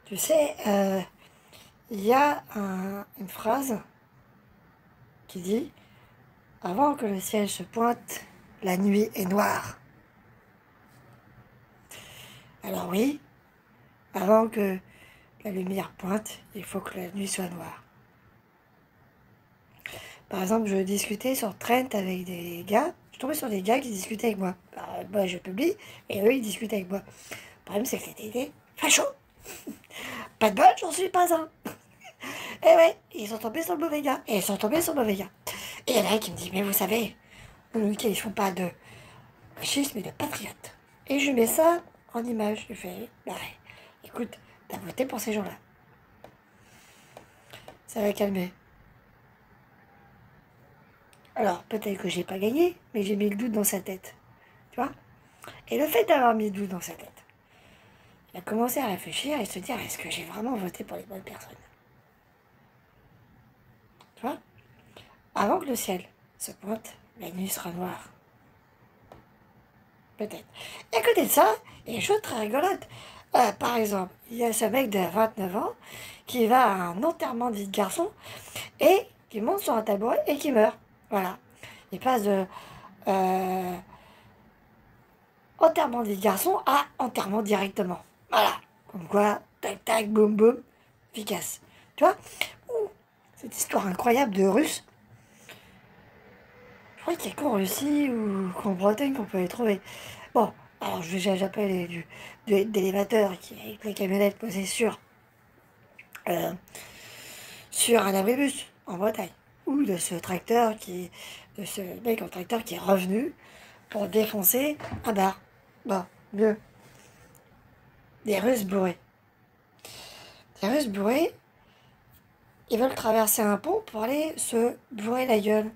Tu sais, il y a une phrase qui dit: avant que le ciel se pointe, la nuit est noire. Alors oui, avant que la lumière pointe, il faut que la nuit soit noire. Par exemple, je discutais sur Trent avec des gars. Je tombais sur des gars qui discutaient avec moi. Alors, moi, je publie, et eux, ils discutaient avec moi. Le problème, c'est que c'était des fachos. Pas de bol, j'en suis pas un. Et ouais, ils sont tombés sur le mauvais gars. Et ils sont tombés sur le mauvais gars. Et il y en a un qui me dit: mais vous savez, nous, ils font pas de fascisme, mais de patriotes. Et je mets ça en image. Je fais: bah, écoute, t'as voté pour ces gens-là. Ça va calmer. Alors, peut-être que j'ai pas gagné, mais j'ai mis le doute dans sa tête. Tu vois? Et le fait d'avoir mis le doute dans sa tête, il a commencé à réfléchir et se dire: est-ce que j'ai vraiment voté pour les bonnes personnes? Tu vois? Avant que le ciel se pointe, la nuit sera noire. Peut-être. Et à côté de ça, il y a des choses très rigolotes. Par exemple, il y a ce mec de 29 ans qui va à un enterrement de vie de garçon et qui monte sur un tabouret et qui meurt. Voilà. Il passe de euh, enterrement de vie de garçon à enterrement directement. Voilà. Comme quoi, tac tac, boum boum, efficace. Tu vois? Ouh, cette histoire incroyable de Russe. Je crois qu'il n'y a qu'en Russie ou qu'en Bretagne qu'on peut les trouver. Bon, alors j'appelle d'élévateurs qui avec les camionnettes posées euh, sur un abribus en Bretagne. Ou de ce mec en tracteur qui est revenu pour défoncer un bar. Bon, mieux. Des Russes bourrés. Des Russes bourrés, ils veulent traverser un pont pour aller se bourrer la gueule.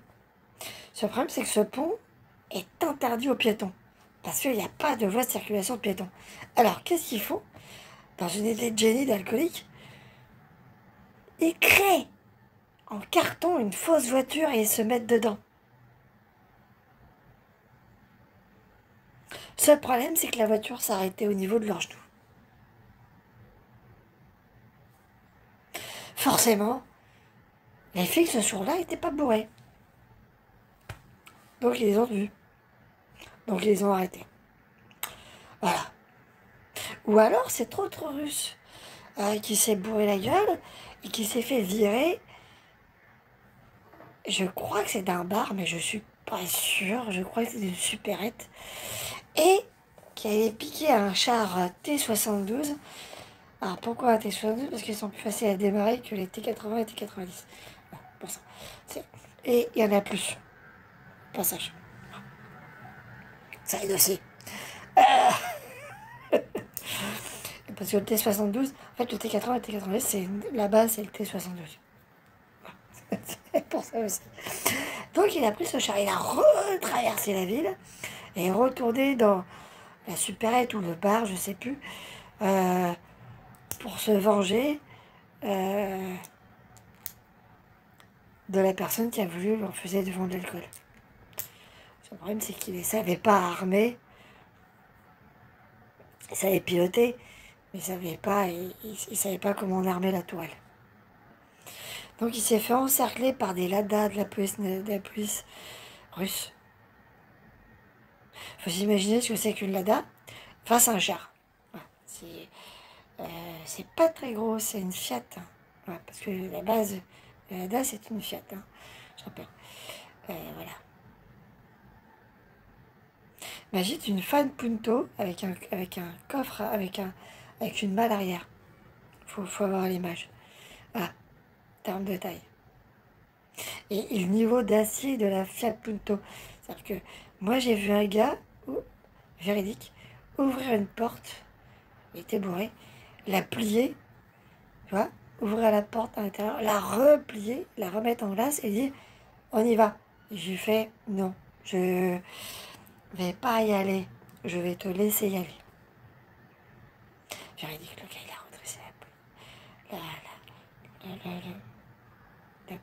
Ce problème, c'est que ce pont est interdit aux piétons. Parce qu'il n'y a pas de voie de circulation de piétons. Alors, qu'est-ce qu'ils font? Dans une idée de génie d'alcoolique, ils créent en carton une fausse voiture et ils se mettent dedans. Seul problème, c'est que la voiture s'arrêtait au niveau de leurs genoux. Forcément, les flics ce jour-là n'étaient pas bourrés. Donc ils les ont vus. Donc ils les ont arrêtés. Voilà. Ou alors c'est trop russe qui s'est bourré la gueule et qui s'est fait virer. Je crois que c'est d'un bar, mais je suis pas sûre. Je crois que c'est une supérette. Et qui allait piquer un char T-72. Alors pourquoi un T-72? Parce qu'ils sont plus faciles à démarrer que les T-80 et T-90. Bon, pour ça. Et il y en a plus. Passage. Ça aide aussi. Parce que le T-72, en fait, le T-80 et le T-90, la base, c'est le T-72. C'est pour ça aussi. Donc il a pris ce char, il a retraversé la ville et est retourné dans la supérette ou le bar, je sais plus, euh, pour se venger de la personne qui a voulu lui refuser de vendre de l'alcool. Le problème, c'est qu'il ne savait pas armer, il savait piloter, mais il savait pas comment armer la toile. Donc il s'est fait encercler par des ladas de la police russe. Faut s'imaginer ce que c'est qu'une lada face à un char. Voilà. C'est pas très gros, c'est une Fiat. Voilà, parce que la base de la lada, c'est une Fiat. Je rappelle. Voilà. Imagine une fan Punto avec un coffre, avec une malle arrière. Faut avoir l'image. Voilà, en termes de taille. Et le niveau d'acier de la Fiat Punto. C'est-à-dire que moi, j'ai vu un gars, véridique, ouvrir une porte, il était bourré, la plier, tu vois, ouvrir la porte à l'intérieur, la replier, la remettre en glace et dire: on y va. J'ai fait: non, je vais pas y aller, je vais te laisser y aller. Véridique, le gars, il a redressé la, la, la, la, la, la,